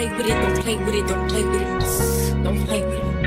play with it, don't play with it, don't play with it. Don't play with it.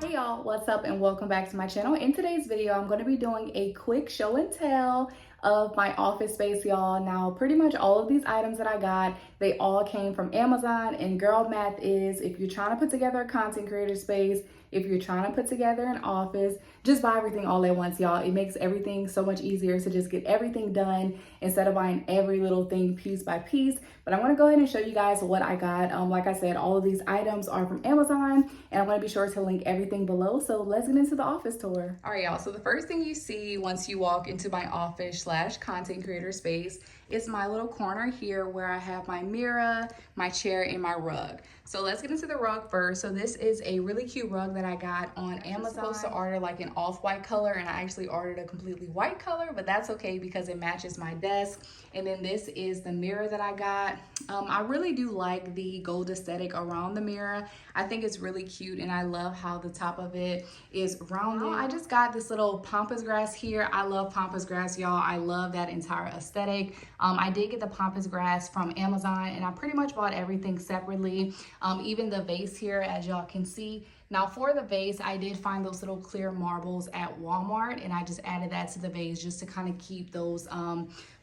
Hey y'all, what's up and welcome back to my channel. In today's video, I'm going to be doing a quick show and tell of my office space, y'all. Now, pretty much all of these items that I got, they all came from Amazon, and girl math is if you're trying to put together a content creator space, if you're trying to put together an office, just buy everything all at once, y'all. It makes everything so much easier to just get everything done instead of buying every little thing piece by piece. But I'm going to go ahead and show you guys what I got. Like I said, all of these items are from Amazon, and I'm going to be sure to link everything below. So let's get into the office tour. All right, y'all. So the first thing you see once you walk into my office / content creator space is my little corner here where I have my mirror, my chair, and my rug. So let's get into the rug first. So this is a really cute rug that I got on Amazon. I was supposed to order like an off-white color, and I actually ordered a completely white color, but that's okay because it matches my desk. And then this is the mirror that I got. I really do like the gold aesthetic around the mirror. I think it's really cute, and I love how the top of it is rounded. I just got this little pampas grass here. I love pampas grass, y'all. I love that entire aesthetic. I did get the pampas grass from Amazon, and I pretty much bought everything separately. Even the vase here, as y'all can see. Now for the vase, I did find those little clear marbles at Walmart, and I just added that to the vase just to kind of keep those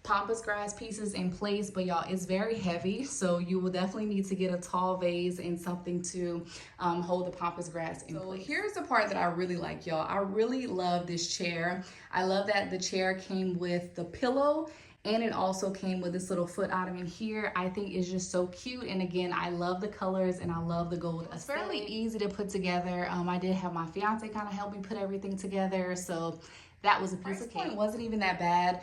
pampas grass pieces in place. But y'all, it's very heavy, so you will definitely need to get a tall vase and something to hold the pampas grass in place. Here's the part that I really like, y'all. I really love this chair. I love that the chair came with the pillow, and it also came with this little foot ottoman here. I think it's just so cute. And again, I love the colors and I love the gold. It's fairly easy to put together. I did have my fiance kind of help me put everything together. So that was a piece of cake. It wasn't even that bad.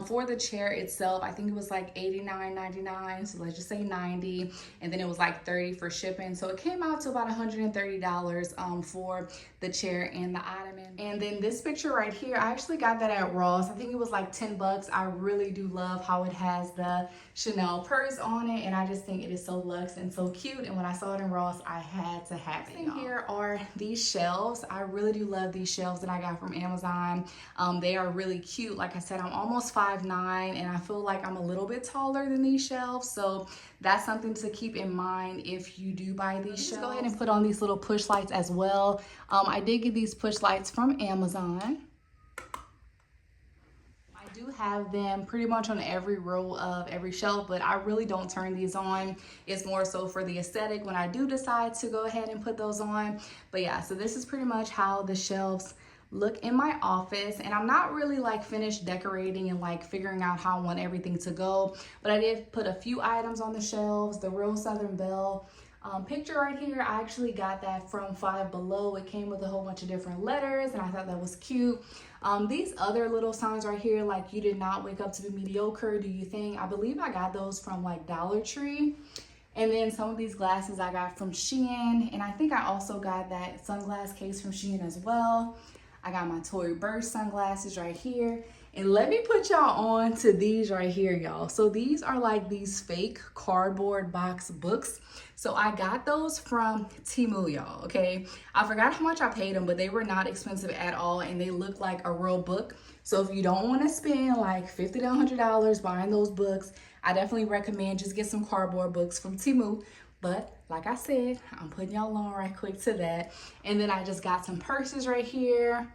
For the chair itself, I think it was like $89.99. So let's just say $90. And then it was like $30 for shipping. So it came out to about $130 for the chair and the ottoman. And then this picture right here, I actually got that at Ross. I think it was like 10 bucks. I really do love how it has the Chanel purse on it. And I just think it is so luxe and so cute. And when I saw it in Ross, I had to have it. Here are these shelves. I really do love these shelves that I got from Amazon. They are really cute. Like I said, I'm almost 5'9", and I feel like I'm a little bit taller than these shelves. So that's something to keep in mind if you do buy these shelves. Go ahead and put on these little push lights as well. I did get these push lights from Amazon. I do have them pretty much on every row of every shelf, but I really don't turn these on. It's more so for the aesthetic when I do decide to go ahead and put those on. But yeah, so this is pretty much how the shelves look in my office, and I'm not really like finished decorating and like figuring out how I want everything to go, but I did put a few items on the shelves. The Real Southern Belle picture right here, I actually got that from Five Below. It came with a whole bunch of different letters, and I thought that was cute. These other little signs right here, like you did not wake up to be mediocre, do you think? I believe I got those from like Dollar Tree. And then some of these glasses I got from Shein, and I think I also got that sunglass case from Shein as well. I got my Tory Burch sunglasses right here. And let me put y'all on to these right here, y'all. So these are like these fake cardboard box books. So I got those from Temu, y'all, okay? I forgot how much I paid them, but they were not expensive at all, and they look like a real book. So if you don't want to spend like $50 to $100 buying those books, I definitely recommend just get some cardboard books from Temu. But like I said, I'm putting y'all on right quick to that. And then I just got some purses right here,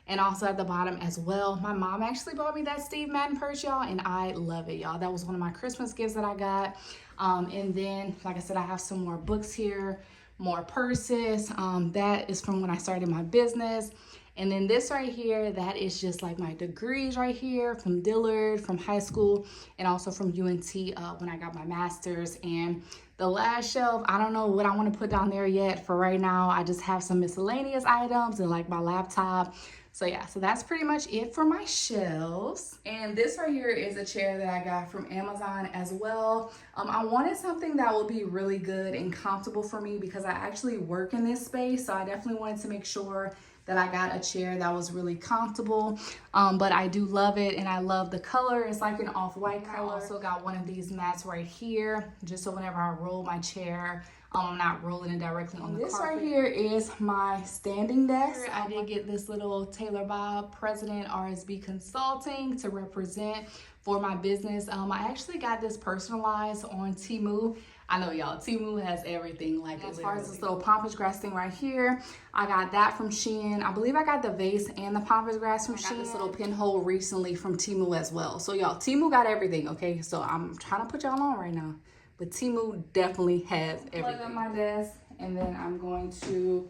and also at the bottom as well. My mom actually bought me that Steve Madden purse, y'all, and I love it, y'all. That was one of my Christmas gifts that I got. And then, like I said, I have some more books here, more purses. That is from when I started my business. And then this right here, that is just like my degrees right here from Dillard, from high school, and also from UNT when I got my master's. And the last shelf, I don't know what I want to put down there yet. For right now, I just have some miscellaneous items and like my laptop. So yeah, so that's pretty much it for my shelves. And this right here is a chair that I got from Amazon as well. I wanted something that would be really good and comfortable for me because I actually work in this space. So I definitely wanted to make sure that I got a chair that was really comfortable. But I do love it, and I love the color. It's like an off-white color. I also got one of these mats right here, just so whenever I roll my chair, I'm not rolling it directly on the carpet. This right here is my standing desk. I did get this little Taylor Bob President RSB Consulting to represent for my business. I actually got this personalized on Temu. I know y'all, Temu has everything. Like as far as this little pampas grass thing right here, I got that from Shein. I believe I got the vase and the pampas grass from Shein. I got this little pinhole recently from Temu as well. So y'all, Temu got everything, okay? So I'm trying to put y'all on right now. But Temu definitely has everything. Plug up my desk, and then I'm going to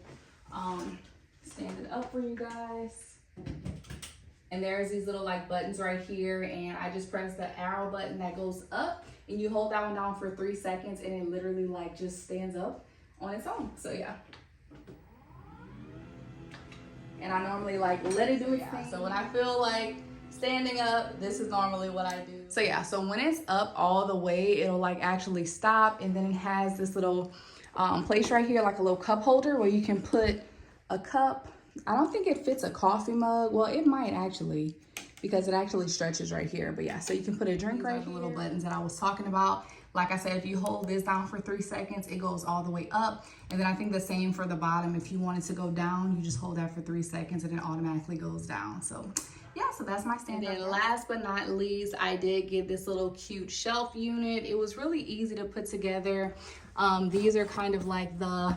stand it up for you guys. And there's these little like buttons right here, and I just press the arrow button that goes up, and you hold that one down for 3 seconds, and it literally like just stands up on its own. So yeah. And I normally like let it do its thing. So when I feel like standing up, this is normally what I do. So yeah, so when it's up all the way, it'll like actually stop, and then it has this little place right here, like a little cup holder where you can put a cup. I don't think it fits a coffee mug. Well, it might actually, because it actually stretches right here. But yeah, so you can put a drink right here. The little buttons that I was talking about. Like I said, if you hold this down for 3 seconds, it goes all the way up. And then I think the same for the bottom. If you want it to go down, you just hold that for 3 seconds and it automatically goes down. So yeah, so that's my stand. And then last but not least, I did get this little cute shelf unit. It was really easy to put together. These are kind of like the,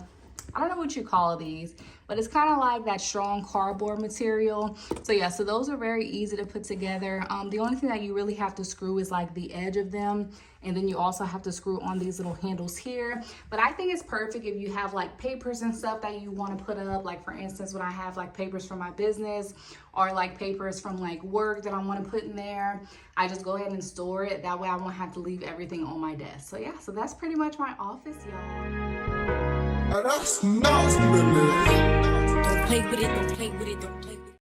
I don't know what you call these, but it's kind of like that strong cardboard material. So yeah, so those are very easy to put together. The only thing that you really have to screw is like the edge of them. And then you also have to screw on these little handles here. But I think it's perfect if you have like papers and stuff that you want to put up. Like for instance, when I have like papers from my business or like papers from like work that I want to put in there, I just go ahead and store it. That way I won't have to leave everything on my desk. So yeah, so that's pretty much my office, y'all. That's nice, baby. Don't play with it, don't play with it, don't play with it.